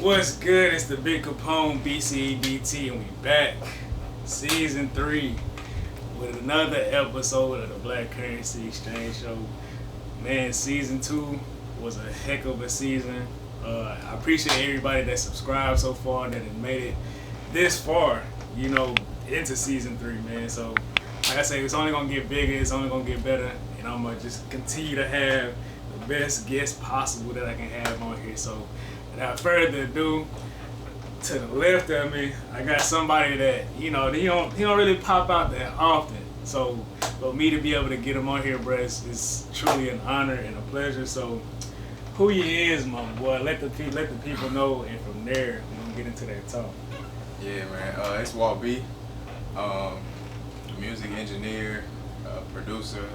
What's good? It's the Big Capone BCEBT, and we back, season 3, with another episode of the Black Currency Exchange Show. Man, season 2 was a heck of a season. I appreciate everybody that subscribed so far, that had made it this far, into season 3, man. So, like I say, it's only gonna get bigger, it's only gonna get better, and I'm gonna just continue to have the best guests possible that I can have on here. So, without further ado, to the left of me, I got somebody that, he don't really pop out that often. So for me to be able to get him on here, bro, is truly an honor and a pleasure. So who he is, my boy, let the people know, and from there, we're gonna get into that talk. Yeah, man, it's Waltttb, music engineer, producer,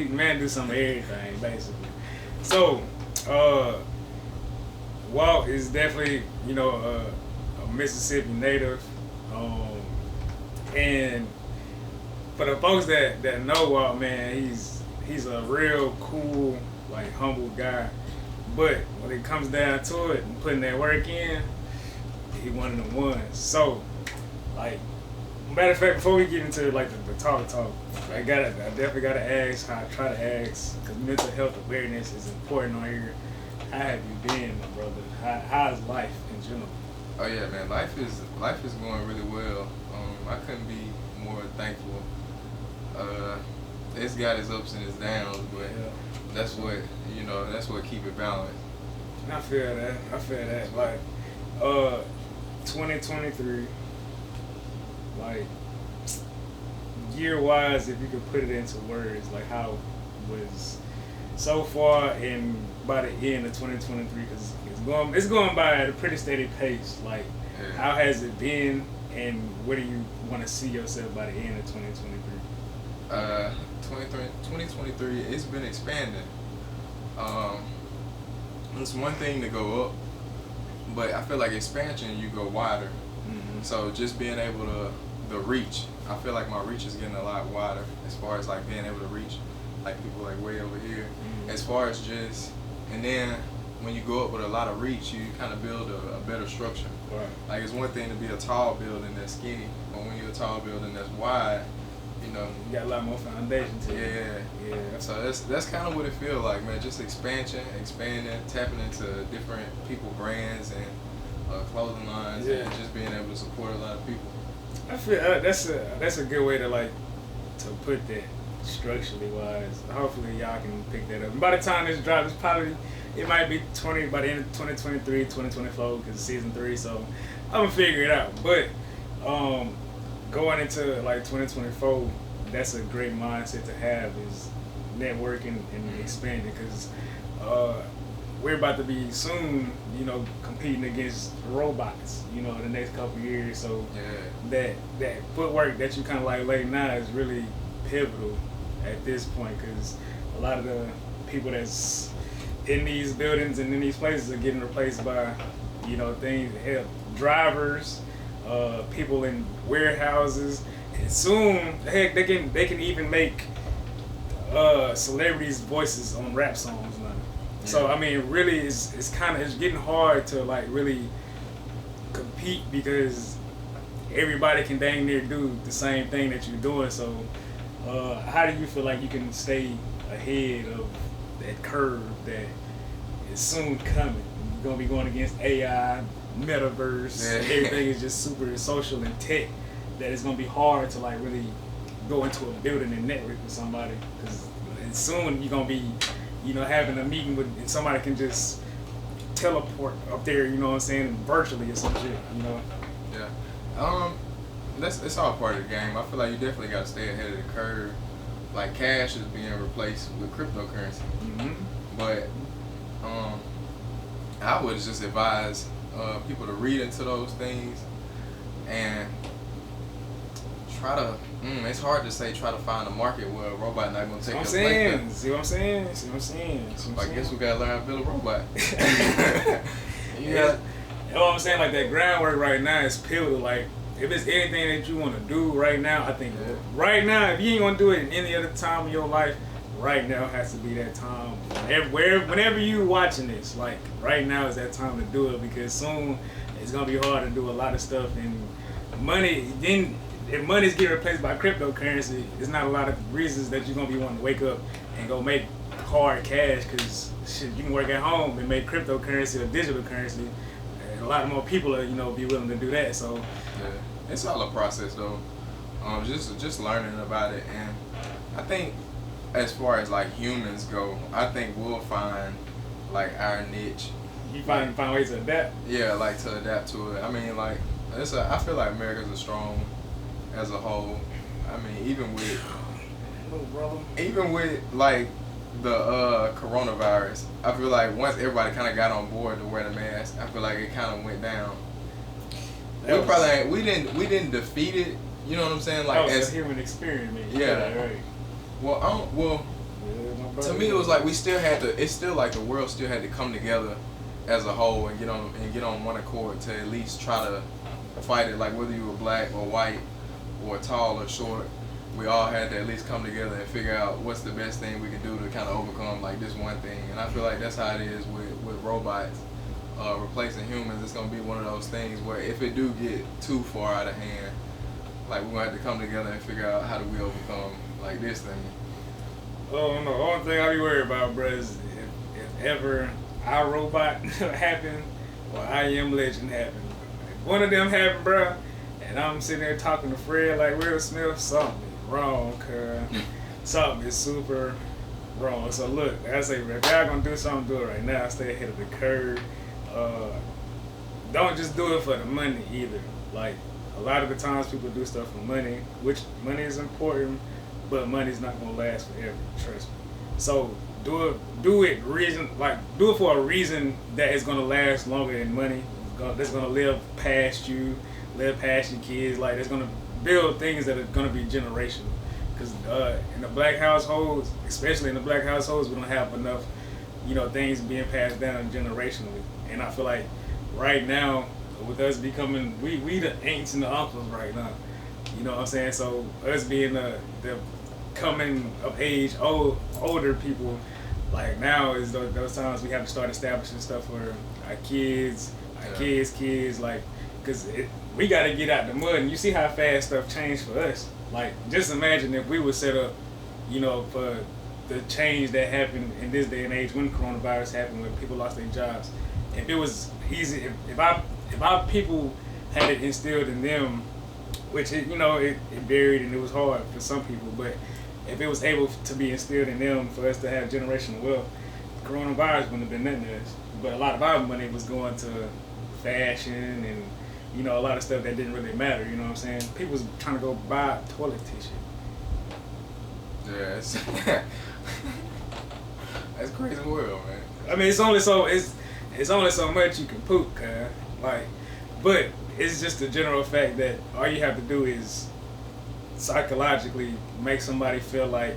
Man do some of everything, basically. So, Walt is definitely, a Mississippi native. And for the folks that know Walt, man, he's a real cool, like, humble guy. But when it comes down to it and putting that work in, he one of the ones. So, like, matter of fact, before we get into like the talk, I definitely gotta ask how I try to ask, because mental health awareness is important on here. How have you been, my brother? How's life in general? Oh yeah, man, life is going really well. I couldn't be more thankful. It's got its ups and its downs, but that's what keep it balanced. I feel that. Like, 2023. Like, year-wise, if you could put it into words, like how was so far and by the end of 2023, because it's going by at a pretty steady pace. Like, how has it been, and where do you want to see yourself by the end of 2023? 2023, it's been expanding. It's one thing to go up, but I feel like expansion, you go wider. Mm-hmm. So just being able to the reach, I feel like my reach is getting a lot wider as far as like being able to reach like people like way over here. Mm-hmm. As far as and then when you go up with a lot of reach, you kind of build a better structure. Right. Like, it's one thing to be a tall building that's skinny, but when you're a tall building that's wide, you got a lot more foundation to it. Yeah. So that's kind of what it feels like, man. Just expanding, tapping into different people brands and clothing lines, and just being able to support a lot of people. I feel that's a good way to put that structurally wise. Hopefully y'all can pick that up. And by the time this drops, it might be by the end of 2023, 2024, because it's season 3. So I'm gonna figure it out. But going into like 2024, that's a great mindset to have, is networking and expanding, because we're about to be soon, competing against robots, in the next couple of years. So that footwork that you kind of like lay now is really pivotal at this point, because a lot of the people that's in these buildings and in these places are getting replaced by, drivers, people in warehouses, and soon, heck, they can even make celebrities' voices on rap songs now. Yeah. So I mean, really, it's getting hard to like really compete, because everybody can dang near do the same thing that you're doing. So how do you feel like you can stay ahead of that curve that is soon coming? You're gonna be going against AI, metaverse, everything is just super social and tech, that it's gonna be hard to like really go into a building and network with somebody, because soon you're gonna be having a meeting and somebody can just teleport up there, virtually or some shit, It's all part of the game. I feel like you definitely got to stay ahead of the curve. Like, cash is being replaced with cryptocurrency. Mm-hmm. But I would just advise people to read into those things and try to. It's hard to say try to find a market where a robot not gonna take your place. See what I'm saying? I guess we gotta learn how to build a robot. You know what I'm saying? Like, that groundwork right now is pivotal. Like, if it's anything that you want to do right now, I think right now, if you ain't gonna do it in any other time of your life, right now has to be that time. Whenever you watching this, like right now is that time to do it, because soon it's gonna be hard to do a lot of stuff, and money. Then if money's getting replaced by cryptocurrency, there's not a lot of reasons that you're gonna be wanting to wake up and go make hard cash, because shit, you can work at home and make cryptocurrency or digital currency, and a lot more people are be willing to do that. So yeah, it's all a process though. Just learning about it, and I think as far as like humans go, I think we'll find like our niche. You find ways to adapt. Yeah, like to adapt to it. I mean, like I feel like America's a strong as a whole. I mean, even with like the coronavirus, I feel like once everybody kind of got on board to wear the mask, I feel like it kind of went down. We didn't defeat it. You know what I'm saying? Like as a human experiment. Yeah. Right. Well, to me it was like we still had to. It's still like the world still had to come together as a whole and get on one accord to at least try to fight it. Like whether you were black or white or tall or short, we all had to at least come together and figure out what's the best thing we could do to kind of overcome like this one thing. And I feel like that's how it is with robots replacing humans. It's gonna be one of those things where if it do get too far out of hand, like we're gonna have to come together and figure out how do we overcome like this thing. Oh no, the only thing I be worried about, bro, is if ever our robot happen or I Am Legend happen. If one of them happen, bro, and I'm sitting there talking to Fred like Will Smith, something is wrong, cuz. Something is super wrong. So look, like I say, if y'all gonna do something, do it right now. Stay ahead of the curve. Don't just do it for the money either. Like a lot of the times people do stuff for money, which money is important, but money's not gonna last forever. Trust me. So do it for a reason that is gonna last longer than money. That's gonna live past you, live past your kids. Like it's gonna build things that are gonna be generational. Because in the black households, especially in the black households, we don't have enough, things being passed down generationally. And I feel like right now, with us becoming, we the aunts and the uncles right now. You know what I'm saying? So us being the coming of age, older people, like now is those times we have to start establishing stuff for our kids, kids, like, because we got to get out the mud. And you see how fast stuff changed for us. Like, just imagine if we were set up, for the change that happened in this day and age when coronavirus happened, when people lost their jobs. If it was easy, if our people had it instilled in them, which it varied and it was hard for some people, but if it was able to be instilled in them for us to have generational wealth, coronavirus wouldn't have been nothing to us. But a lot of our money was going to fashion and a lot of stuff that didn't really matter. You know what I'm saying? People was trying to go buy toilet tissue. Yeah, that's crazy world, man. I mean, it's only so much you can poop, but it's just the general fact that all you have to do is psychologically make somebody feel like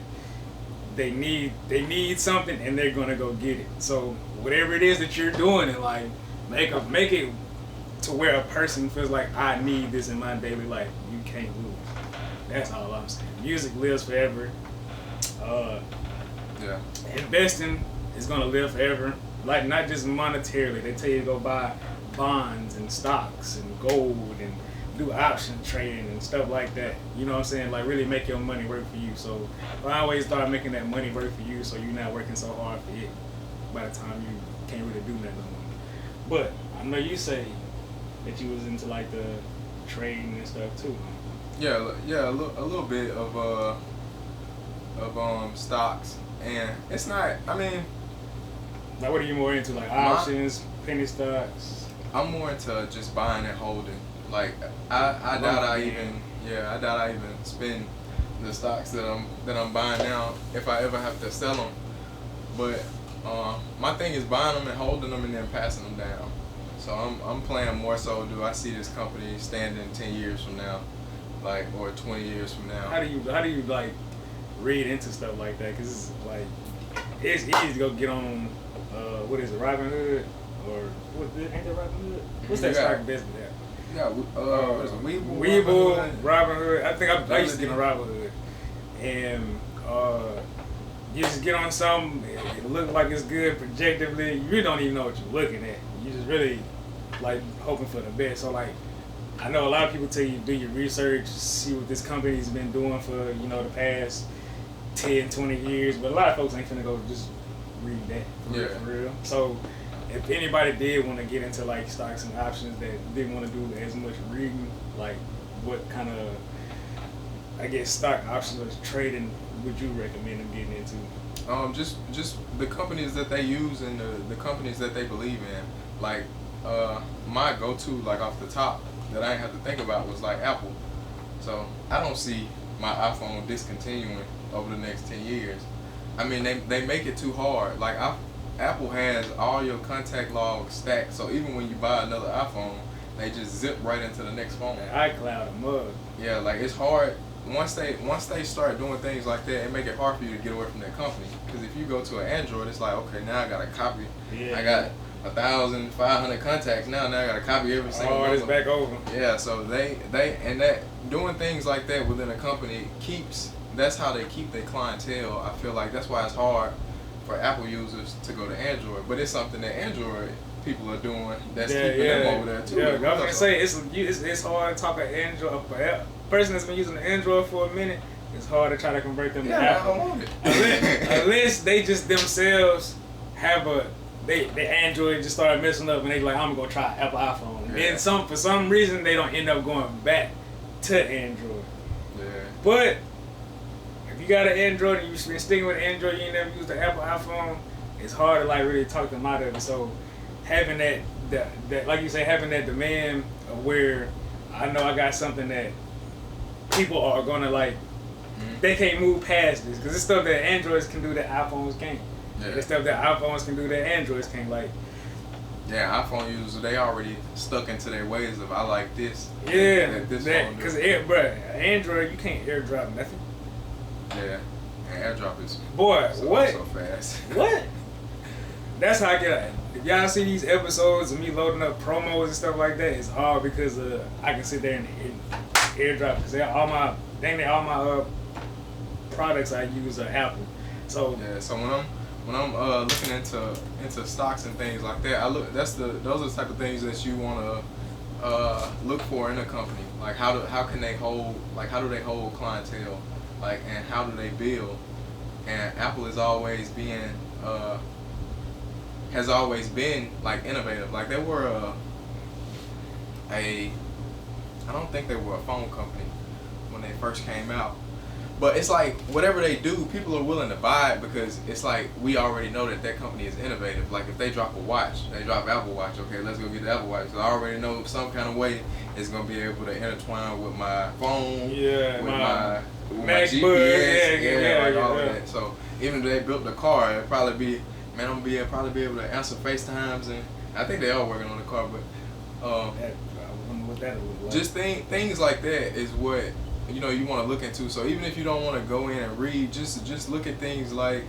they need something and they're gonna go get it. So whatever it is that you're doing in life, make it to where a person feels like, I need this in my daily life. You can't lose. That's all I'm saying. Music lives forever. Investing is gonna live forever. Like, not just monetarily. They tell you to go buy bonds and stocks and gold and do option trading and stuff like that. You know what I'm saying? Like, really make your money work for you. So I always start making that money work for you, so you're not working so hard for it by the time you can't really do nothing no more. But I know you say that you was into like the trading and stuff too. Yeah, a little bit of stocks, and it's not. I mean, like, what are you more into? Like options, penny stocks? I'm more into just buying and holding. Like I doubt I even spend the stocks that I'm buying now if I ever have to sell them. But my thing is buying them and holding them and then passing them down. So I'm playing more so, do I see this company standing 10 years from now, like, or 20 years from now? How do you like read into stuff like that? Because it's like, it's easy to go get on what is it, Robinhood, or ain't that Robinhood? What's that stock business there? Yeah, what is it, Webull, Robinhood. I think I used to get on Robinhood, and you just get on something, it look like it's good projectively, you really don't even know what you're looking at. You just really like hoping for the best. So like, I know a lot of people tell you do your research, see what this company's been doing for, you know, the past 10, 20 years, but a lot of folks ain't finna go just read that for real. So if anybody did want to get into like stocks and options that didn't want to do as much reading, like what kind of, I guess, stock options or trading would you recommend them getting into? Just the companies that they use and the companies that they believe in. Like my go-to, like off the top, that I didn't have to think about was like Apple. So I don't see my iPhone discontinuing over the next 10 years. I mean, they make it too hard. Like Apple has all your contact logs stacked, so even when you buy another iPhone, they just zip right into the next phone. iCloud a mug. Yeah, like it's hard. Once they start doing things like that, it make it hard for you to get away from that company. Because if you go to an Android, it's like, okay, now I got a copy. Yeah. I got 1,500 contacts now. Now I got to copy every single one. Oh, it's back over. Yeah, so they and that doing things like that within a company keeps. That's how they keep their clientele. I feel like that's why it's hard for Apple users to go to Android. But it's something that Android people are doing that's keeping them over there too. Yeah, I was gonna say it's hard to talk an Android. A person that's been using the Android for a minute, it's hard to try to convert them to Apple. I don't want it. Unless they just themselves have they Android just started messing up and they like, I'm gonna go try Apple iPhone. And then for some reason they don't end up going back to Android. Yeah. But if you got an Android and you've been sticking with Android, you ain't never used the Apple iPhone, it's hard to like really talk them out of it. So having that like you say, having that demand of where I know I got something that people are gonna like, they can't move past this because it's stuff that Androids can do that iPhones can't. Yeah. The stuff that iPhones can do that Androids can't. Like, yeah, iPhone users, they already stuck into their ways of I like this. Yeah, because Android, you can't airdrop nothing. Yeah, and airdrop is what? So fast. What? That's how I get it. If y'all see these episodes of me loading up promos and stuff like that, it's all because I can sit there and airdrop because all my products I use are Apple. So yeah, so when I'm looking into stocks and things like that, those are the type of things that you want to look for in a company. Like how do they hold clientele, like, and how do they build? And Apple has always been like innovative. Like they were I don't think they were a phone company when they first came out. But it's like, whatever they do, people are willing to buy it because it's like, we already know that company is innovative. Like, if they drop a watch, they drop Apple Watch, okay, let's go get the Apple Watch. So I already know some kind of way it's going to be able to intertwine with my phone, with my GPS, all of that. So even if they built the car, it'll probably be, man, I'm going to probably be able to answer FaceTimes, and I think they are working on the car, but just things like that is what you want to look into. So even if you don't want to go in and read, just look at things like,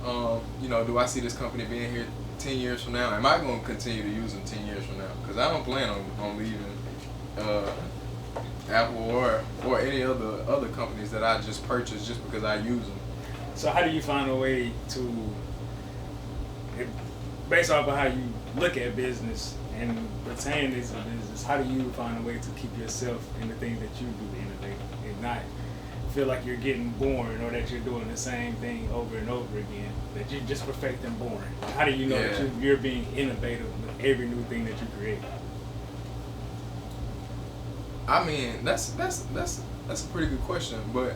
do I see this company being here 10 years from now? Am I going to continue to use them 10 years from now? Because I don't plan on leaving Apple or any other companies that I just purchased just because I use them. So how do you find a way to, based off of how you look at business and retain this business, how do you find a way to keep yourself in the things that you do to innovate and not feel like you're getting boring or that you're doing the same thing over and over again, that you're just perfecting boring? Like, how do you know that you're being innovative with every new thing that you create? I mean, that's a pretty good question, but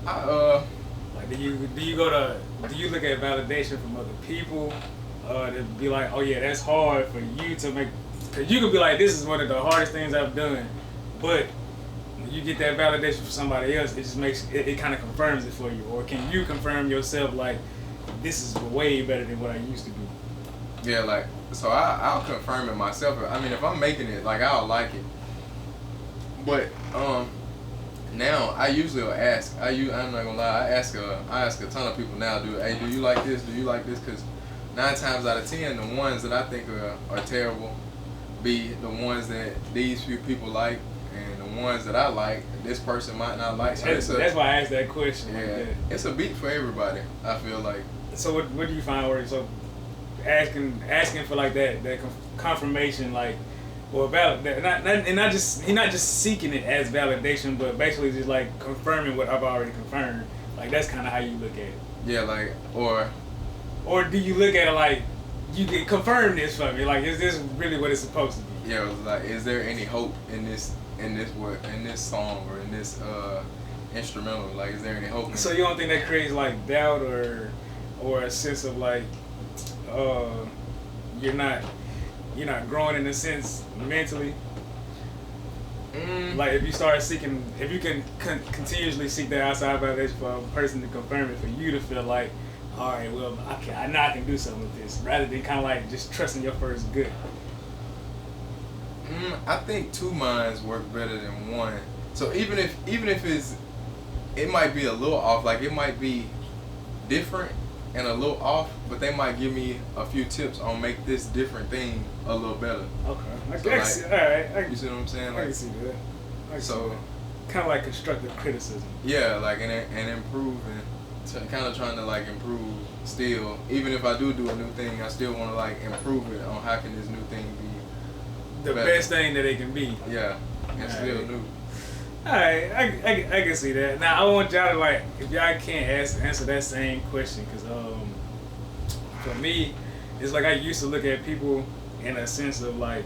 like, do you look at validation from other people? To be like, oh yeah, that's hard for you to make, because you could be like, this is one of the hardest things I've done, but when you get that validation from somebody else, it just makes it kind of confirms it for you. Or can you confirm yourself, like, this is way better than what I used to do? Yeah, like, so I'll confirm it myself. I mean, if I'm making it, like, I'll like it. But now I usually will ask. I'm not gonna lie. I ask a ton of people now. Do you like this? Do you like this? Because 9 times out of 10, the ones that I think are terrible be the ones that these few people like, and the ones that I like, this person might not like. So that's why I asked that question. Yeah, like that. It's a beat for everybody, I feel like. So what do you find where so asking for like that confirmation, like, or not just seeking it as validation, but basically just like confirming what I've already confirmed. Like that's kind of how you look at it. Yeah, like or do you look at it like you can confirm this for me? Like, is this really what it's supposed to be? Yeah, it was like, is there any hope in this song or in this instrumental? Like, is there any hope? So you don't think that creates like doubt or a sense of like you're not growing in a sense mentally? Like if you start seeking, if you can continuously seek that outside validation for a person to confirm it, for you to feel like, all right, well, I know I can do something with this, rather than kind of like just trusting your first gut. I think two minds work better than one. So even if it might be a little off, like it might be different and a little off, but they might give me a few tips on make this different thing a little better. Okay, so all right. You see what I'm saying? I can see that. So kind of like constructive criticism. Yeah, like and improve and kind of trying to like improve still. Even if I do a new thing, I still want to like improve it on how can this new thing be the best thing that it can be. Yeah, and still new. Alright, I can see that. Now I want y'all to like, if y'all can't answer that same question, because for me, it's like I used to look at people in a sense of like,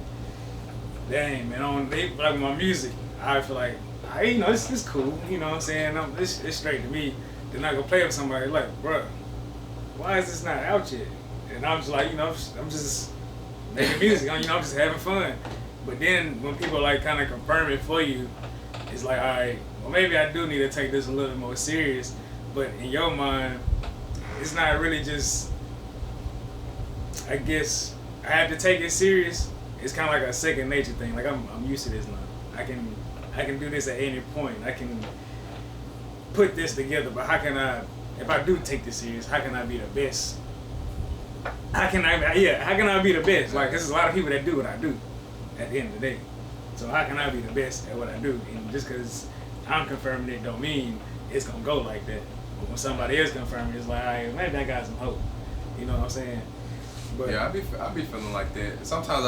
dang man, like my music, I feel like, it's cool, you know what I'm saying? It's straight to me. Then I go play with somebody like, bruh, why is this not out yet? And I'm just like, I'm just making music, I'm just having fun. But then when people like kind of confirm it for you, it's like, all right, well maybe I do need to take this a little more serious. But in your mind, it's not really just, I guess I have to take it serious. It's kind of like a second nature thing. Like I'm used to this now. I can do this at any point. I can put this together. But how can I, if I do take this serious, how can I be the best? How can I be the best? Like there's a lot of people that do what I do at the end of the day. So how can I be the best at what I do? And just because I'm confirming it don't mean it's going to go like that. But when somebody else confirming it, it's like, all right, maybe I got some hope. You know what I'm saying? But yeah, I be feeling like that. Sometimes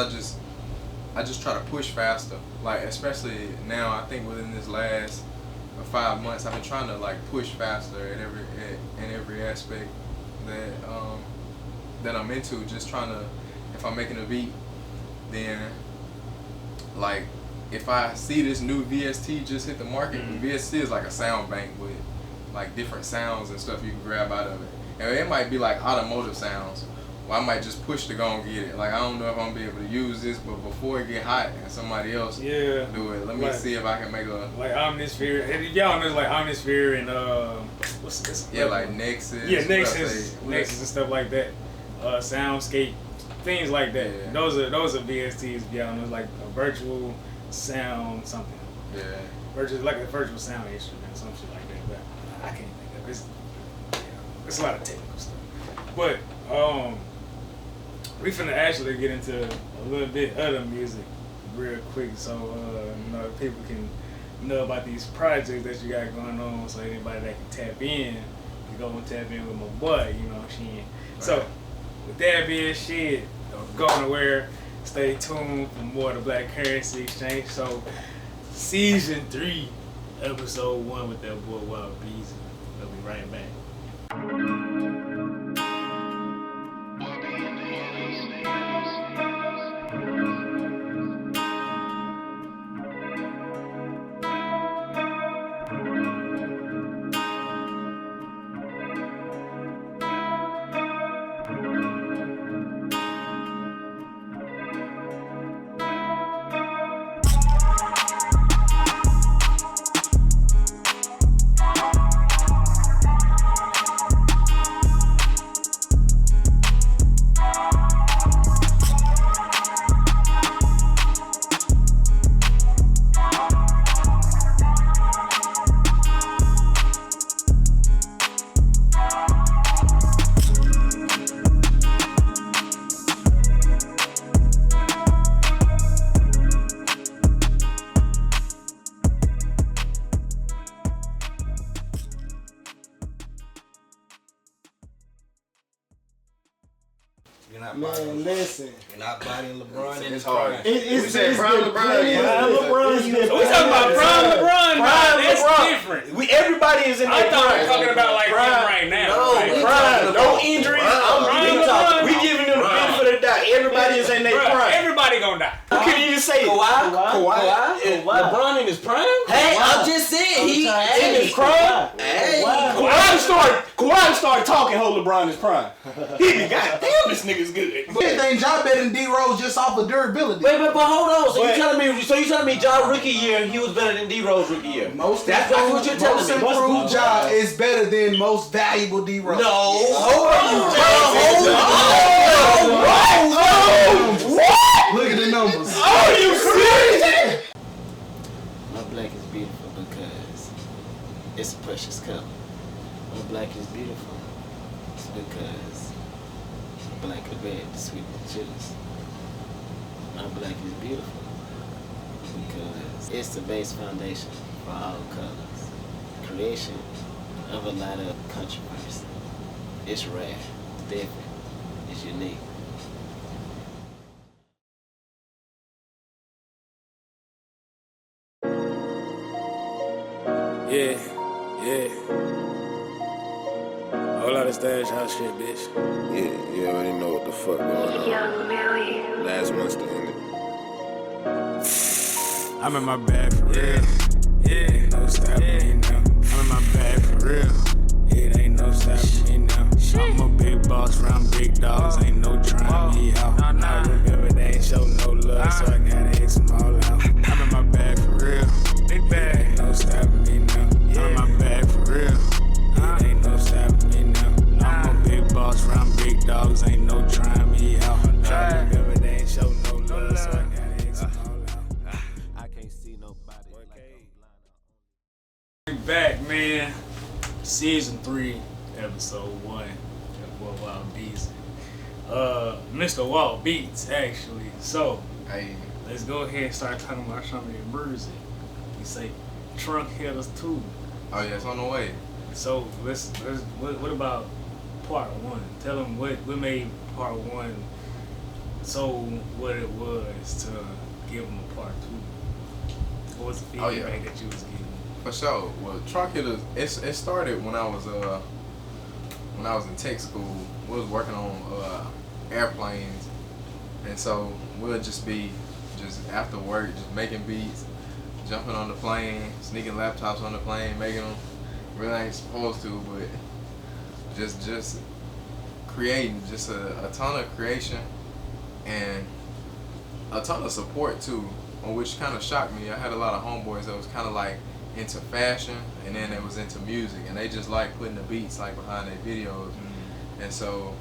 I just try to push faster. Like especially now, I think within this last 5 months, I've been trying to like push faster in every aspect that I'm into. Just trying to, if I'm making a beat, then like if I see this new VST just hit the market, VST is like a sound bank with like different sounds and stuff you can grab out of it. And it might be like automotive sounds. Well, I might just push to go and get it. Like I don't know if I'm gonna be able to use this, but before it get hot and somebody else do it, let me see if I can make a like Omnisphere. And y'all know like Omnisphere and what's this? Yeah, like Nexus. Yeah, Nexus and stuff like that. Soundscape, things like that. Yeah. Those are VSTs. Y'all know, like a virtual sound something. Yeah. Like a virtual sound instrument, some shit like that. But I can't think of it. It's a lot of technical stuff. But we finna actually get into a little bit other music real quick, so people can know about these projects that you got going on. So anybody that can tap in, can go and tap in with my boy. You know what I'm saying? Right. So with that being said, don't go nowhere. Stay tuned for more of the Black Currency Exchange. So season 3, episode 1 with that boy Waltttb. We'll be right back. You're not bodying LeBron in his hard. prime. It's said prime LeBron. Prime LeBron. We talking about prime LeBron. That's different. Everybody is in I their thought we prime. were talking about like him right now. No, Like, Prime. No injuries. LeBron. We giving them the benefit of the doubt. Everybody is in their bruh, prime. everybody gonna die. Who can you just say? Kawhi? LeBron in his prime? Hey, I'm just saying he In his prime? Hey, Kawhi started talking whole LeBron is prime. He be goddamn, this nigga's good. Anything Ja better than D Rose just off of durability. Wait, but hold on. So you telling me Ja rookie year he was better than D Rose rookie year? That's what you're telling Most me. improved Ja is better than most valuable D Rose. No. Look at the numbers. Are you serious? My black is beautiful because it's a precious color. My black is beautiful it's because black and red is sweet and chilies. My black is beautiful because it's the base foundation for all colors. Creation of a lot of controversy. It's rare, it's different, it's unique. Yeah. Whole lot of stash house shit, bitch. Yeah, you already know what the fuck going on. Young Millie. Last month's the end. I'm in my bag for real. Yeah, no stopping me now. I'm in my bag for real. It ain't no stopping me now. I'm a big boss round big dogs. Ain't no trying me out. I remember they ain't show no love, so I gotta X them all out. I'm in my bag for real. Big bag. Ain't no stopping me now. I'm in my bag for real. It ain't no stopping me now. I'm a big boss round big dogs. Ain't no trying me out. I remember they ain't show no love, so I gotta X them all out. I can't see nobody like I'm blind. Back, man. Season 3, episode 1 of Wild Beats. Mr. Walt Beats, actually. So, Hey, let's go ahead and start talking about some of your music. You say Trunk Hitters 2. oh yeah, it's on the way. So, what about part 1? Tell them what made part 1 so what it was to give them a part 2. What was the feedback that you was getting? For sure. Well, Trunk Hitters, it started when I was in tech school. We was working on airplanes, and so we'll just be after work, just making beats, jumping on the plane, sneaking laptops on the plane, making them. Really ain't supposed to, but just creating, just a ton of creation and a ton of support too, which kind of shocked me. I had a lot of homeboys that was kind of like into fashion, and then they was into music, and they just like putting the beats like behind their videos. And so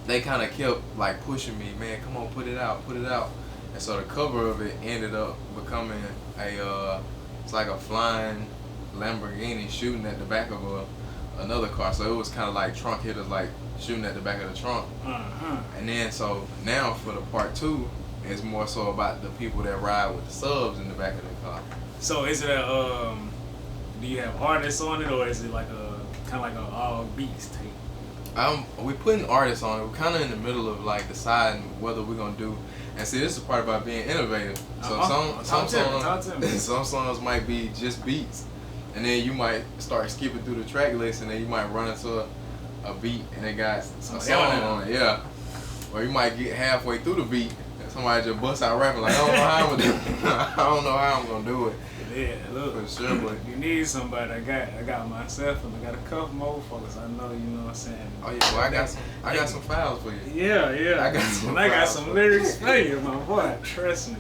they kind of kept like pushing me, man, come on, put it out. And so the cover of it ended up becoming it's like a flying Lamborghini shooting at the back of another car. So it was kind of like Trunk Hitters, like shooting at the back of the trunk. And then so now for the part 2, it's more so about the people that ride with the subs in the back of the car. So is it do you have artists on it, or is it like a kind of like a all beats tape? We putting artists on it. We're kind of in the middle of like deciding whether we're gonna do. And see, this is the part about being innovative. So some songs might be just beats, and then you might start skipping through the track list, and then you might run into a beat and they got a song on it, yeah. Or you might get halfway through the beat and somebody just busts out rapping like, I don't know how I'm gonna do it. I don't know how I'm gonna do it. Yeah, look, for sure, but you need somebody. I got myself, and I got a couple more folks. I know, you know what I'm saying. Oh yeah, well I got some files for you. Yeah. I got some lyrics for you, my boy. Trust me.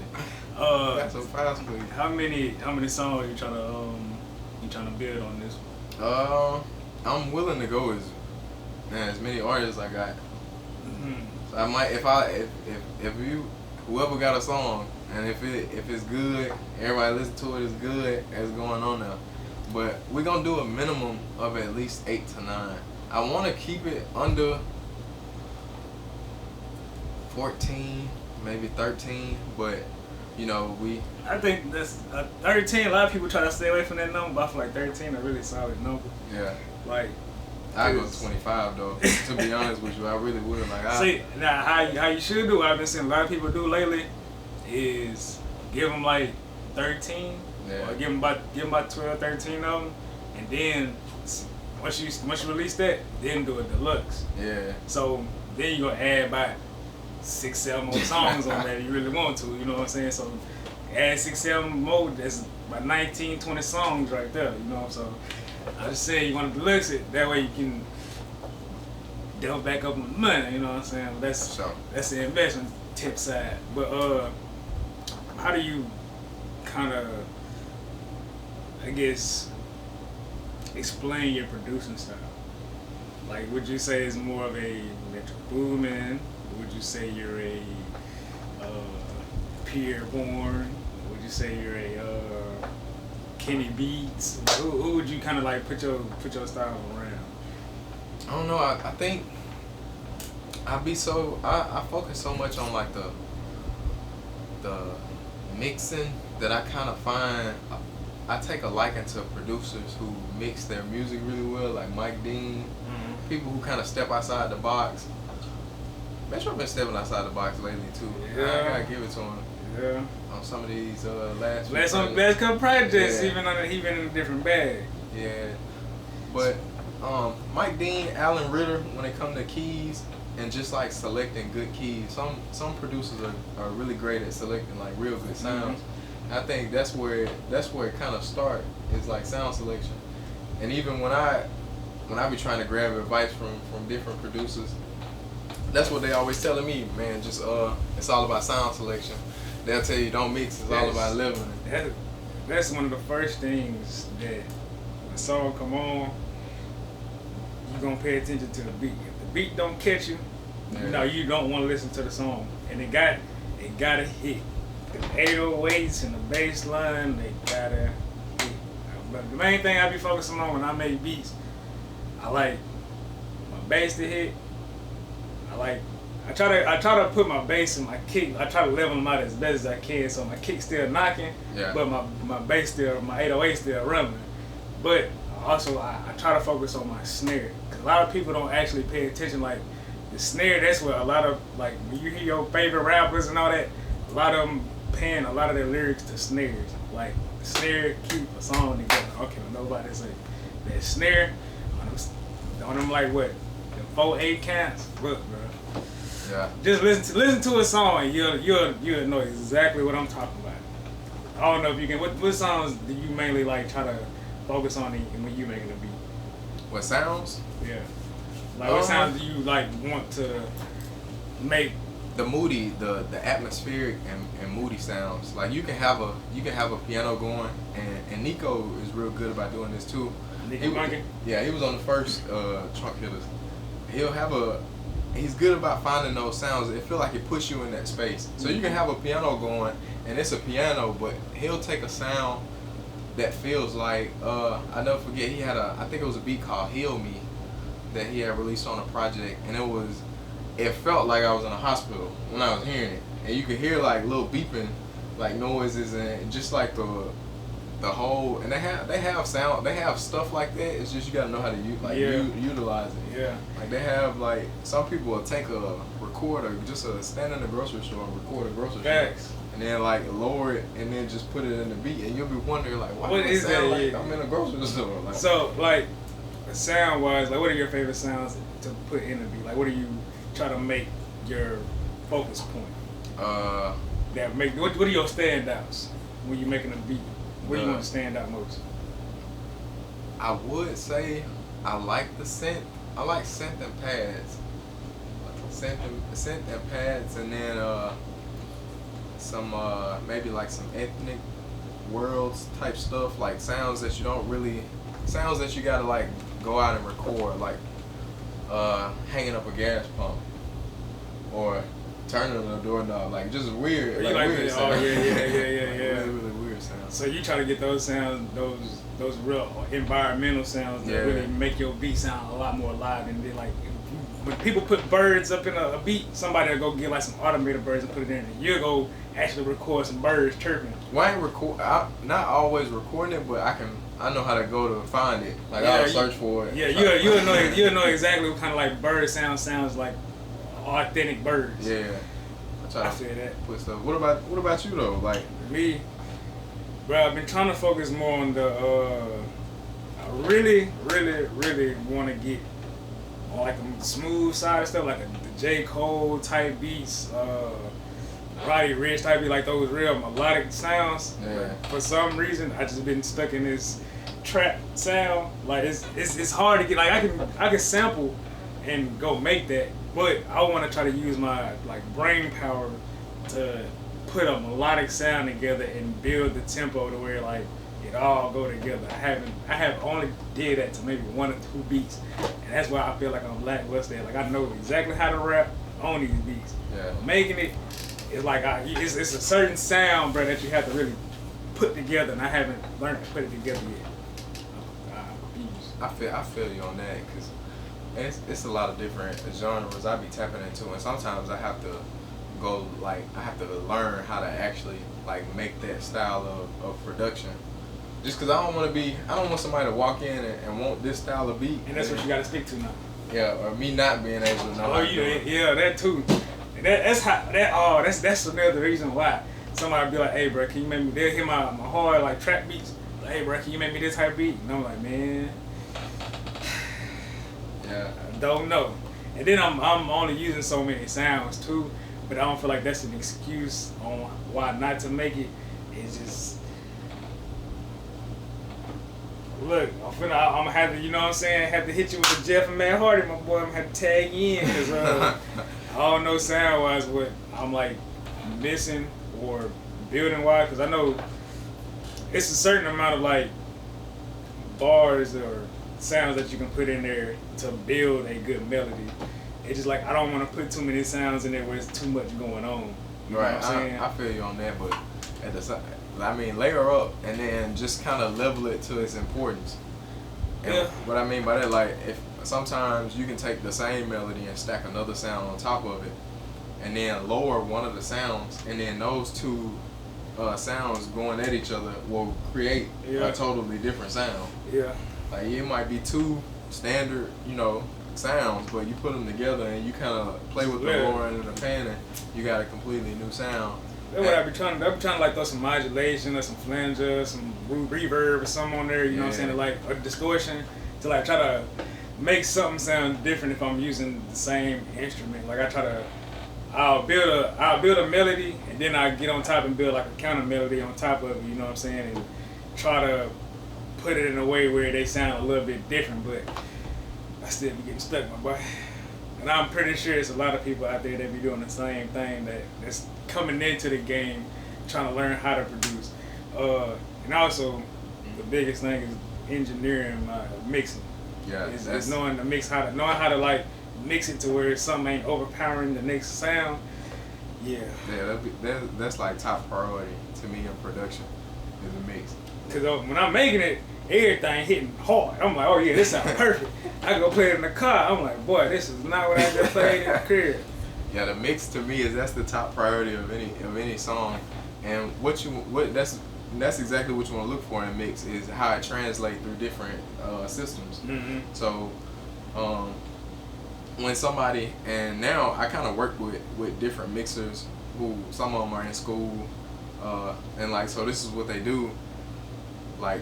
I got some files for you. How many songs you trying to build on this one? I'm willing to go as many artists I got. So I might if you whoever got a song. And if it's good, everybody listen to it, it's good, it's going on now. But we're gonna do a minimum of at least 8 to 9. I wanna keep it under 14, maybe 13, but you know, I think that's 13. A lot of people try to stay away from that number, but I feel like 13 is a really solid number. Yeah. Like, I go 25 though. To be honest with you, I really would. Like, see, now how you should do, I've been seeing a lot of people do lately, is give them like 13, or give them about 12, 13 of them, and then once you release that, then do a deluxe. Yeah. So then you gonna add about 6, 7 more songs on that if you really want to. You know what I'm saying? So add 6, 7 more. That's about 19, 20 songs right there. You know. So I just say you want to deluxe it. That way you can delve back up on the money. You know what I'm saying? But that's the investment tip side. But how do you kind of, I guess, explain your producing style? Like, would you say it's more of a Metro Boomin? Would you say you're a Pierre Bourne? Would you say you're a Kenny Beats? Who would you kind of like put your style around? I don't know. I think I focus so much on like the mixing that I kind of find. I take a liking to producers who mix their music really well, like Mike Dean. People who kind of step outside the box. Metro been stepping outside the box lately too. Yeah. I gotta give it to him. Yeah. On some of these last couple projects, yeah. even in a different bag. Yeah. But Mike Dean, Alan Ritter, when it comes to keys and just like selecting good keys, some producers are really great at selecting like real good sounds. I think that's where it kind of starts, is like sound selection. And even when I be trying to grab advice from different producers, that's what they always telling me, man. Just it's all about sound selection. They'll tell you don't mix. It's all about living. That's one of the first things that when a song come on, you gonna pay attention to the beat. If the beat don't catch you, you know you don't want to listen to the song. And it gotta hit. The 808s and the bass line, they gotta hit. But the main thing I be focusing on when I make beats, I like my bass to hit. I try to put my bass and my kick. I try to level them out as best as I can, so my kick still knocking, but my bass still, my 808 still running. But also I try to focus on my snare, because a lot of people don't actually pay attention. Like the snare, that's where a lot of, like when you hear your favorite rappers and all that, a lot of them paying a lot of their lyrics to snares. Like the snare keep a song together. Okay, well, nobody say that snare on them like what, the 4/8 counts. Look, bro. Yeah. Just listen to a song, and you'll know exactly what I'm talking about. I don't know if you can. What songs do you mainly like try to focus on when you making a beat? What sounds? Yeah. Like what sounds do you like want to make? The moody, the atmospheric and moody sounds. Like you can have a piano going, and Nico is real good about doing this too. Yeah, he was on the first Trunk Hitters. He's good about finding those sounds. It feel like it puts you in that space. So you can have a piano going, and it's a piano, but he'll take a sound that feels like, I never forget, he had I think it was a beat called Heal Me that he had released on a project, and it felt like I was in a hospital when I was hearing it. And you could hear like little beeping, like noises, and just like the whole, and they have sound, they have stuff like that. It's just you gotta know how to utilize it. Yeah. Like they have, like, some people will take a recorder, just stand in the grocery store and record a grocery store, and then like lower it and then just put it in the beat, and you'll be wondering like, why does it sound like I'm in a grocery store? Like, so like sound wise, like what are your favorite sounds to put in the beat? Like what do you try to make your focus point? What are your standouts when you're making a beat? Where do you want to stand out most? I would say I like the synth. I like synth and pads. Synth and pads, and then some maybe like some ethnic worlds type stuff, like sounds that you gotta like go out and record, like hanging up a gas pump or turning on a doorknob, like just weird. You like weird sounds. Oh yeah. Really weird sounds. So you try to get those sounds, those real environmental sounds that really make your beat sound a lot more alive, and then like when people put birds up in a beat, somebody will go get like some automated birds and put it in, and you'll go actually record some birds chirping. Well, I'm not always recording it, but I know how to go to find it. Like I'll search for it. Yeah, you'll know exactly what kind of like bird sounds like authentic birds. Yeah. I feel that. Put stuff. What about you though? Like me, bro, I've been trying to focus more on the. I really want to get on like the smooth side of stuff, like the J. Cole type beats, Roddy Ricch type beats, like those real melodic sounds. Yeah. For some reason, I just been stuck in this trap sound. Like it's hard to get. Like I can sample and go make that. But I want to try to use my like brain power to put a melodic sound together and build the tempo to where like it all go together. I have only did that to maybe 1 or 2 beats, and that's why I feel like I'm lackluster. Like I know exactly how to rap on these beats. Yeah. Making it is like it's a certain sound, bro, that you have to really put together, and I haven't learned to put it together yet. I feel you on that because. It's a lot of different genres I be tapping into, and sometimes I have to go I have to learn how to actually like make that style of production. Just because I don't want somebody to walk in and want this style of beat. And that's what you got to stick to now. Yeah, or me not being able to know. Yeah, that too. And that's another reason why somebody be like, hey bro, can you make me? They'll hear my hard like trap beats. Like, hey bro, can you make me this type beat? And I'm like, man. Yeah. I don't know. And then I'm only using so many sounds too, but I don't feel like that's an excuse on why not to make it. It's just look, I'm gonna have to, you know what I'm saying, have to hit you with the Jeff and Matt Hardy, my boy. I'm gonna have to tag you in because I don't know sound wise what I'm like missing or building wise, because I know it's a certain amount of like bars or sounds that you can put in there to build a good melody. It's just like I don't want to put too many sounds in there where it's too much going on. You know what I'm saying? I feel you on that, but at the layer up and then just kind of level it to its importance. And yeah. What I mean by that, like if sometimes you can take the same melody and stack another sound on top of it, and then lower one of the sounds, and then those two sounds going at each other will create a totally different sound. Yeah. Like it might be 2 standard, sounds, but you put them together and you kind of play with the lowering and the panning, you got a completely new sound. That's what I be trying to like throw some modulation or some flanger, some reverb or something on there, you know what I'm saying, like a distortion to like try to make something sound different if I'm using the same instrument. Like I'll build a melody and then I get on top and build like a counter melody on top of it, you know what I'm saying, and try to put it in a way where they sound a little bit different, but I still be getting stuck, my boy. And I'm pretty sure there's a lot of people out there that be doing the same thing that's coming into the game, trying to learn how to produce. And also, the biggest thing is engineering mixing. Yeah, it's knowing to mix, knowing how to like mix it to where something ain't overpowering the next sound. Yeah. Yeah, that's like top priority to me in production is the mix. Cause when I'm making it, everything hitting hard. I'm like, oh yeah, this sounds perfect. I go play it in the car. I'm like, boy, this is not what I just played in the crib. Yeah, the mix to me that's the top priority of any song, and that's exactly what you want to look for in a mix is how it translates through different systems. Mm-hmm. So, when somebody, and now I kind of work with different mixers who some of them are in school, and like so this is what they do. Like,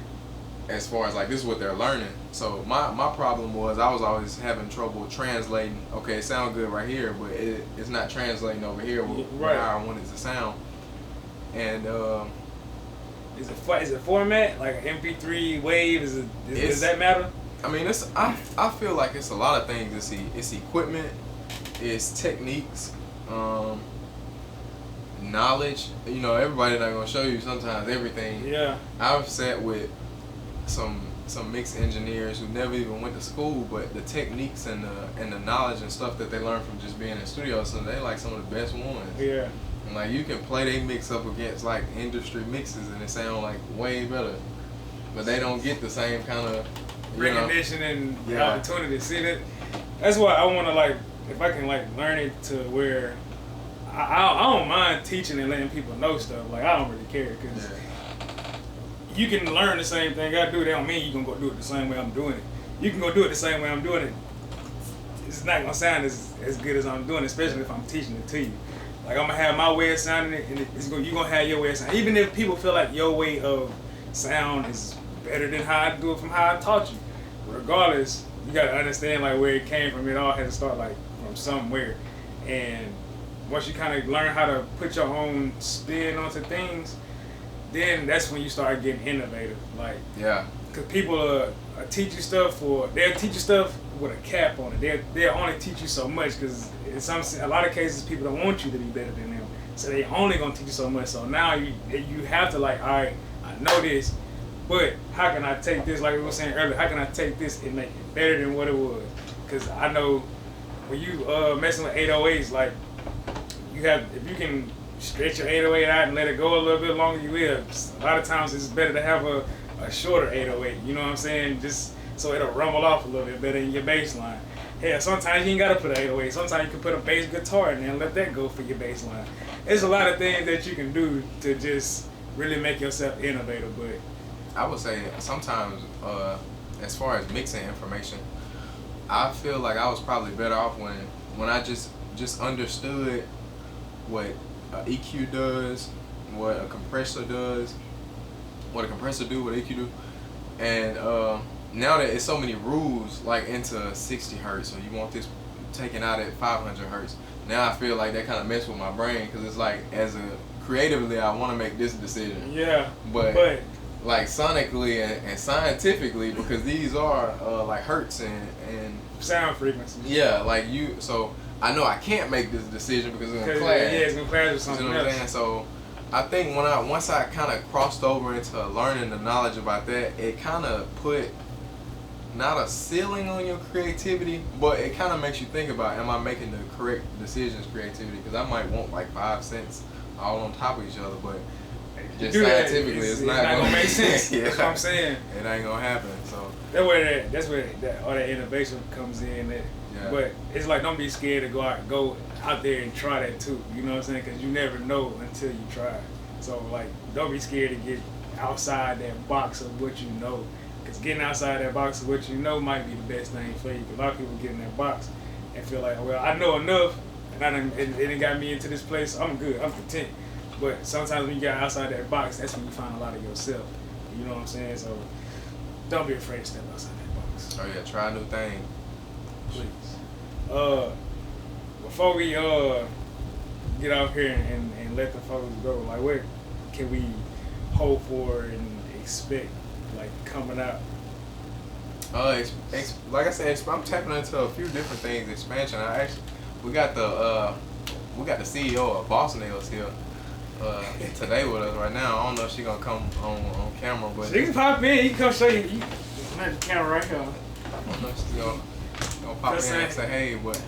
as far as like this is what they're learning. So my problem was I was always having trouble translating. Okay, it sounds good right here, but it's not translating over here where I want it to sound. And is it format like MP3 wave? Does that matter? I mean, I feel like it's a lot of things. It's equipment, it's techniques, knowledge. Everybody not gonna show you sometimes everything. Yeah. I've sat with some mix engineers who never even went to school, but the techniques and the knowledge and stuff that they learn from just being in studios, so they like some of the best ones. Yeah. And like you can play they mix up against like industry mixes and it sound like way better, but they don't get the same kind of recognition and opportunity. See that's why I want to like if I can like learn it to where I don't mind teaching and letting people know stuff. Like I don't really care because you can learn the same thing I do. That don't mean you gonna go do it the same way I'm doing it. You can go do it the same way I'm doing it. It's not gonna sound as good as I'm doing it, especially if I'm teaching it to you. Like I'm gonna have my way of sounding it, and you're gonna have your way of sounding. Even if people feel like your way of sound is better than how I do it from how I taught you, regardless, you gotta understand like where it came from. It all had to start like from somewhere, and once you kind of learn how to put your own spin onto things, then that's when you start getting innovative. Like, because people teach you stuff they'll teach you stuff with a cap on it. They'll only teach you so much because in a lot of cases people don't want you to be better than them, so they only gonna teach you so much. So now you have to like, all right, I know this, but how can I take this, like we were saying earlier, how can I take this and make it better than what it was? Because I know when you messing with 808s, like if you can stretch your 808 out and let it go a little bit longer, you will. A lot of times it's better to have a shorter 808, you know what I'm saying? Just so it'll rumble off a little bit better in your bass line. Hell, sometimes you ain't gotta put an 808. Sometimes you can put a bass guitar in there and let that go for your bass line. There's a lot of things that you can do to just really make yourself innovative, but I would say sometimes, as far as mixing information, I feel like I was probably better off when I just understood what an EQ does, what a compressor does, what a compressor do, what EQ do, and now that it's so many rules like into 60 hertz, or you want this taken out at 500 hertz. Now I feel like that kind of messed with my brain because it's like creatively I want to make this decision. Yeah. But like sonically and scientifically, because these are like hertz and sound frequencies. Yeah, like so I know I can't make this decision because it's gonna clash. Yeah, it's gonna clash with something You know what I'm saying? So I think once I kind of crossed over into learning the knowledge about that, it kind of put not a ceiling on your creativity, but it kind of makes you think about, am I making the correct decisions creativity? Because I might want like 5 cents all on top of each other, but just scientifically it's not gonna make sense. Yeah. That's what I'm saying. It ain't gonna happen. So that's where all that innovation comes in. But it's like, don't be scared to go out there and try that too. You know what I'm saying? Because you never know until you try. So like, don't be scared to get outside that box of what you know. Because getting outside that box of what you know might be the best thing for you. Because a lot of people get in that box and feel like, well, I know enough, and it got me into this place. I'm good. I'm content. But sometimes when you get outside that box, that's when you find a lot of yourself. You know what I'm saying? So don't be afraid to step outside that box. Oh yeah, try a new thing. Please. Before we get out here and let the folks go, like what can we hope for and expect, like coming out? Like I said, I'm tapping into a few different things. Expansion. We got the CEO of Boss Nails here today with us right now. I don't know if she gonna come on camera, but she can pop in. You can come show you. You have the camera right here. I don't know if she's gonna pop in and say hey, but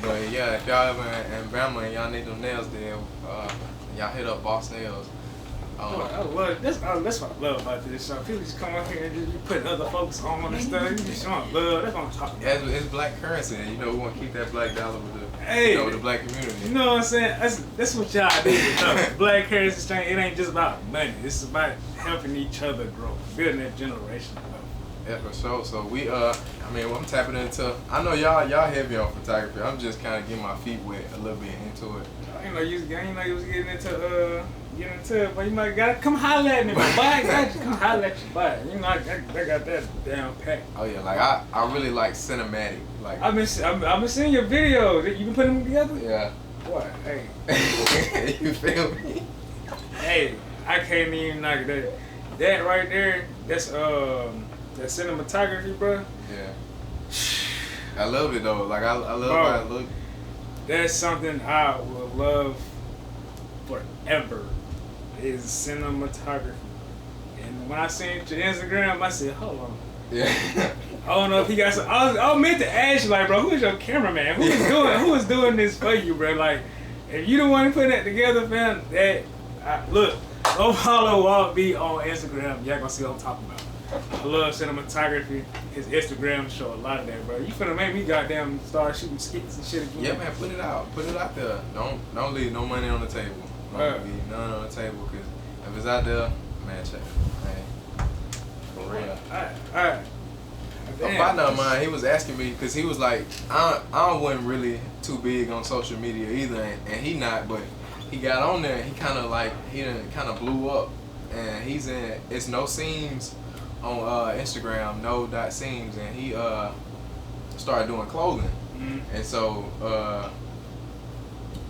but yeah, if y'all ever in Bama and y'all need them nails, then y'all hit up Boss Nails. I love that's what I love about this show. People just come up here and just be putting other folks on and stuff. You just showing love. That's what I'm talking about. Yeah, it's black currency, and we want to keep that black dollar with the with the black community. You know what I'm saying? That's what y'all do. Black currency exchange. It ain't just about money. It's about helping each other grow, building that generation. Yeah, for sure. So I'm tapping into. I know y'all heavy on photography. I'm just kind of getting my feet wet a little bit into it. I didn't know you was getting into it, but you might gotta come holler at me, boy. I got you. Come holler at your body. You know, I got that down pat. Oh yeah, like I really like cinematic. Like I've been seeing your videos. You been putting them together? Yeah. What? Hey. You feel me? Hey, I can't even knock that. That right there, that's that cinematography, bro. Yeah. I love it though. Like I love how it look. That's something I will love forever. Is cinematography. And when I seen your Instagram, I said, hold on. Yeah. I don't know if he got some. I meant to ask you, like, bro, who is your cameraman? Who is doing this for you, bro? Like, if you the one putting that together, fam, look, go follow Waltttb on Instagram. Y'all gonna see what I'm talking about. I love cinematography. His Instagram show a lot of that, bro. You finna make me goddamn start shooting skits and shit again. Yeah, man, put it out there. Don't leave no money on the table. Don't leave none on the table, cause if it's out there, man, check it, man. For real. Alright. A partner of mine, he was asking me, cause he was like, I wasn't really too big on social media either, and he not, but he got on there. And he kind of blew up, and he's in It's No Seams on Instagram, no.seams, and he started doing clothing, and so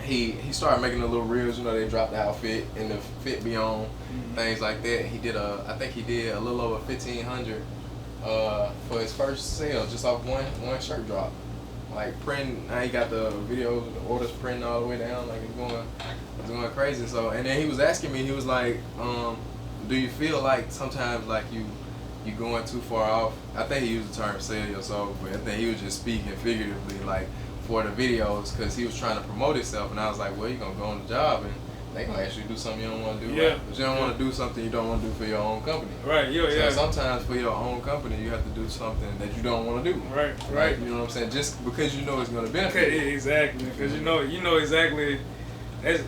he started making the little reels. You know, they dropped the outfit and the fit be on, things like that. I think he did a little over 1,500 for his first sale, just off one shirt drop. Like print, now he got the videos, the orders printing all the way down, like it's going crazy. So, and then he was asking me, he was like, do you feel like sometimes like you going too far off? I think he used the term sell your soul, but I think he was just speaking figuratively, like for the videos, because he was trying to promote himself. And I was like, well, you're gonna go on the job and they gonna actually do something you don't want to do. Yeah. Right? But you don't want to do something you don't want to do for your own company. Right. So sometimes for your own company, you have to do something that you don't want to do. Right. You know what I'm saying? Just because you know it's gonna benefit. Exactly. Because you know exactly. That's.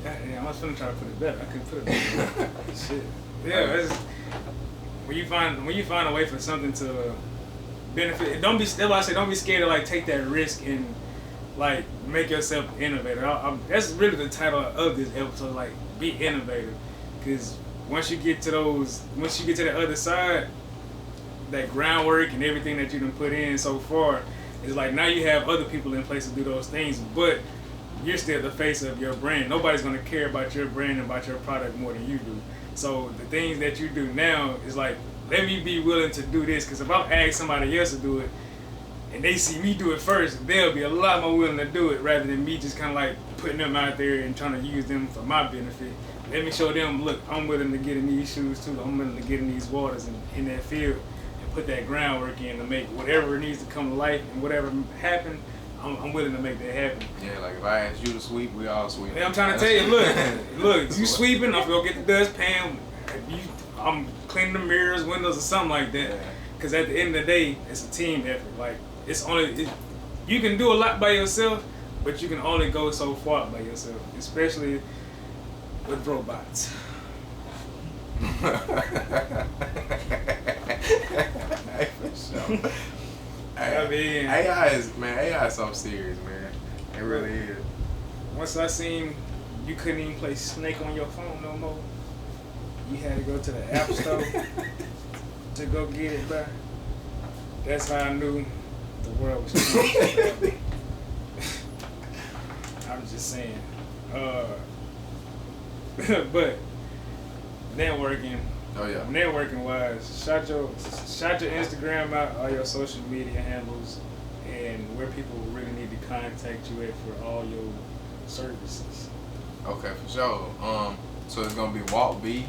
I was finna try to put it better. I couldn't put it better. Shit. Yeah. That's, when you find a way for something to benefit, that's why I say don't be scared to like take that risk and like make yourself innovative. That's really the title of this episode. Like, be innovative, because once you get to the other side, that groundwork and everything that you done put in so far, is like now you have other people in place to do those things, but you're still the face of your brand. Nobody's gonna care about your brand and about your product more than you do. So the things that you do now is like, let me be willing to do this, because if I ask somebody else to do it and they see me do it first, they'll be a lot more willing to do it rather than me just kind of like putting them out there and trying to use them for my benefit. Let me show them, look, I'm willing to get in these shoes too. I'm willing to get in these waters and in that field and put that groundwork in to make whatever needs to come to life and whatever happen, I'm willing to make that happen. Yeah, like if I ask you to sweep, we all sweep. Yeah, I'm trying to tell you, look, you sweeping, I'm gonna get the dustpan. I'm cleaning the mirrors, windows, or something like that. Because at the end of the day, it's a team effort. Like, you can do a lot by yourself, but you can only go so far by yourself, especially with robots. Hey, for sure. I mean, AI is so serious, man. It really is. Once I seen you couldn't even play Snake on your phone no more, you had to go to the App Store to go get it, bro. That's how I knew the world was changing. I'm just saying. But networking. Oh yeah. Networking wise, shout your Instagram out, all your social media handles, and where people really need to contact you at for all your services. Okay, for sure. So it's gonna be Waltttb.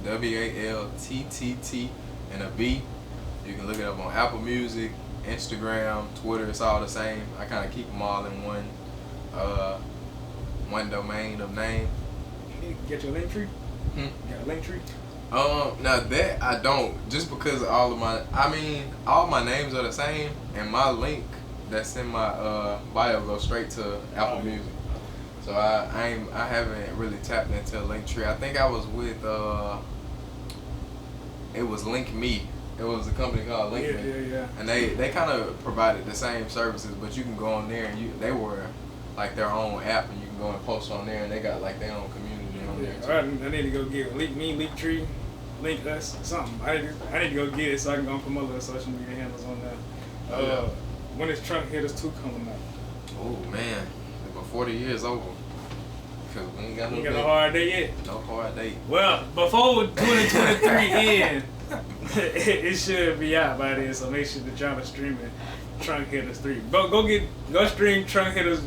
That's WALTTT and a B. You can look it up on Apple Music, Instagram, Twitter. It's all the same. I kind of keep them all in one domain of name. You get your link tree? You got a link tree? Now that I don't, just because all my names are the same, and my link that's in my bio goes straight to Apple Music. So I haven't really tapped into Linktree. I think I was with it was Link Me. It was a company called Link Me. Yeah. And they kind of provided the same services, but you can go on there and they were like their own app, and you can go and post on there, and they got like their own community on there too. All right, I need to go get Link Me, Linktree, Link Us, something. I need to go get it so I can go put my little social media handles on there. When is Trunk Hitters 2 coming out? Oh man, before the year's over. Cause we ain't got no hard date yet? No hard date. Well, before 2023 ends, it should be out by then, so make sure that y'all are streaming Trunk Hitters 3. Go stream Trunk Hitters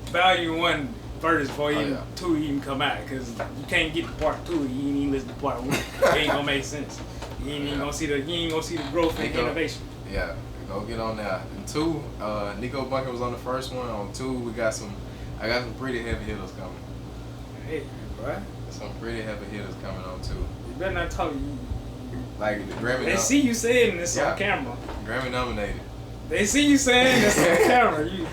Volume 1 first before 2 even come out, because you can't get to part 2 if you ain't even listen to part 1. It ain't gonna make sense. You ain't gonna see the growth and innovation. Yeah, go get on there. And 2, Nico Bunker was on the first one. On 2, I got some pretty heavy hitters coming. Hey, bro. Some pretty heavy hitters coming on 2. You better not talk. You Like the Grammy. They see you saying this on camera. Grammy nominated. They see you saying this on camera. You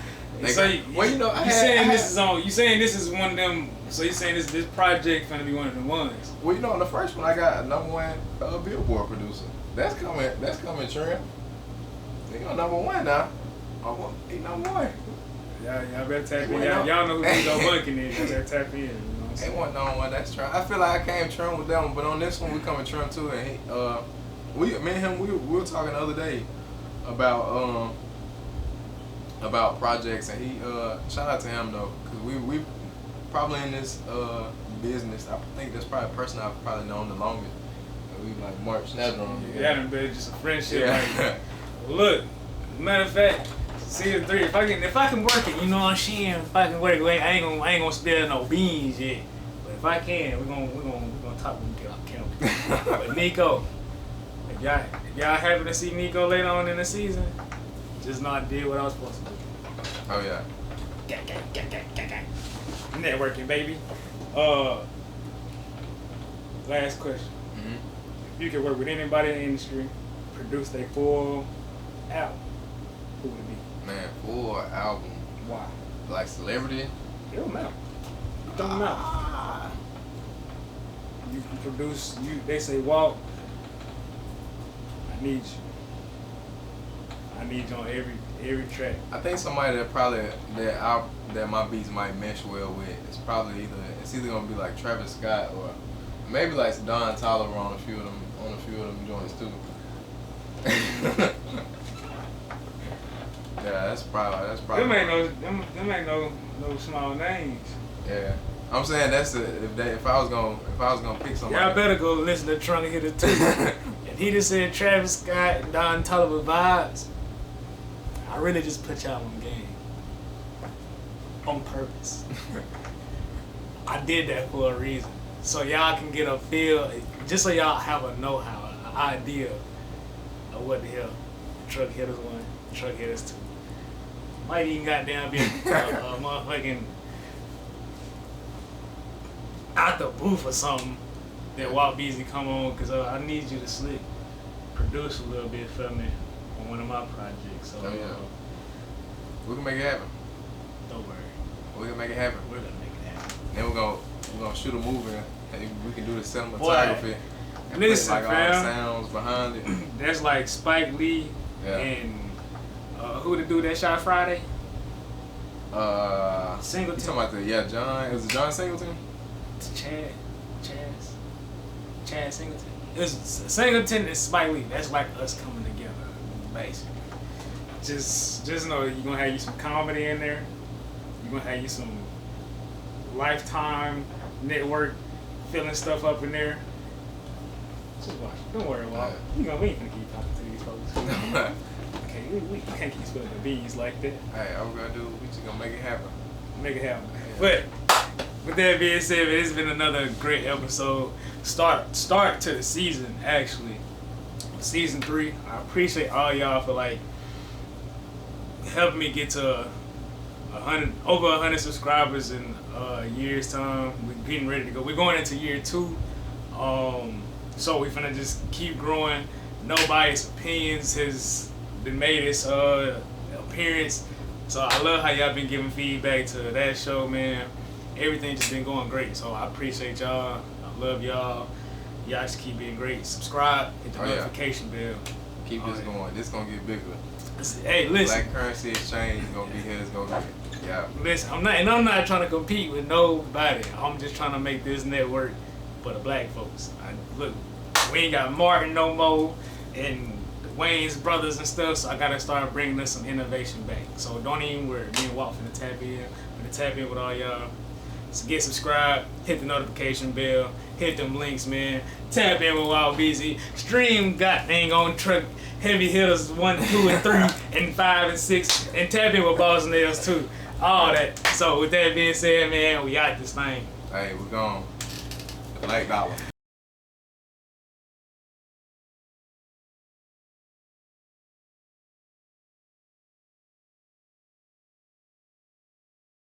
saying this is one of them. So you saying this project finna be one of the ones. Well, you know, on the first one I got #1 Billboard producer. That's coming, Trim. They got #1 now. He #1. Y'all better tap in. Y'all know who Nico Bunkin is. Y'all better tap in. You know what I'm saying? Ain't one #1. That's Trim. I feel like I came Trim with them, but on this one we coming Trim too. And me and him, we were talking the other day about projects, and he shout out to him though, cause we probably in this business. I think that's probably the person I've probably known the longest. We like March. That's wrong. Yeah, that been just a friendship. Yeah. Like, look, matter of fact, season 3. If I can work it, you know what I'm saying. If I can work it, I ain't gonna spill no beans yet. But if I can, we're gonna talk with Kim. But Nico, if y'all happen to see Nico later on in the season, just know I did what I was supposed to do. Oh yeah. Gang. Networking, baby. Last question. Mm-hmm. If you could work with anybody in the industry, produce their full album, who would it be? Man, full album. Why? Like celebrity? It don't matter. It don't matter. You can produce. They say, Walt, I need you on every track. I think somebody that my beats might mesh well with is probably either gonna be like Travis Scott or maybe like Don Toliver on a few of them joints too. Yeah, that's probably. Them ain't no small names. Yeah, I'm saying if I was gonna pick somebody. Y'all better go listen to Trunk Hitter too. If he just said Travis Scott and Don Toliver vibes, I really just put y'all on game. On purpose. I did that for a reason. So y'all can get a feel, just so y'all have a know-how, an idea of what the hell Truck Hitters 1, Truck Hitters 2. Might even goddamn be a motherfucking out the booth or something that Waltttb come on, because I need you to slick produce a little bit for me on one of my projects. So we can make it happen. Don't worry. We can make it happen. We're gonna make it happen. Then we're gonna shoot a movie and we can do the cinematography. And Listen, put like all the sounds behind it. That's like Spike Lee and who the dude that shot Friday? Singleton. You talking about John? Is it John Singleton? It's Chad Singleton. It's Singleton and Spike Lee. That's like us coming together, basically. Just know you're gonna have you some comedy in there. You're gonna have you some Lifetime network filling stuff up in there. Just watch. Don't worry about it. We ain't gonna keep talking to these folks. Okay, we can't keep spilling the beans like that. Hey, all we're gonna do, we just gonna make it happen. Make it happen. Yeah. But with that being said, it's been another great episode. Start to the season, actually. Season 3. I appreciate all y'all for like helping me get to over 100 subscribers in a year's time. We're getting ready to go. We're going into year 2. So we're finna just keep growing. Nobody's opinions has been made its appearance. So I love how y'all been giving feedback to that show, man. Everything just been going great. So I appreciate y'all. I love y'all. Y'all just keep being great. Subscribe, hit the notification bell. Keep this going. This gonna get bigger. Hey, listen. Black currency exchange is gonna be here. It's gonna be Listen, I'm not trying to compete with nobody. I'm just trying to make this network for the black folks. Look, we ain't got Martin no more and the Wayne's brothers and stuff, so I gotta start bringing us some innovation back. So don't even worry. Me and Walt finna tap in. Finna tap in with all y'all. So get subscribed, hit the notification bell, hit them links, man. Tap in with Waltttb. Stream dang on Truck Heavy Hitters 1, 2, and 3, and 5 and 6, and tap in with Boss Nails too. All that. So with that being said, man, we out this thing. Hey, we're gone. Black dollar.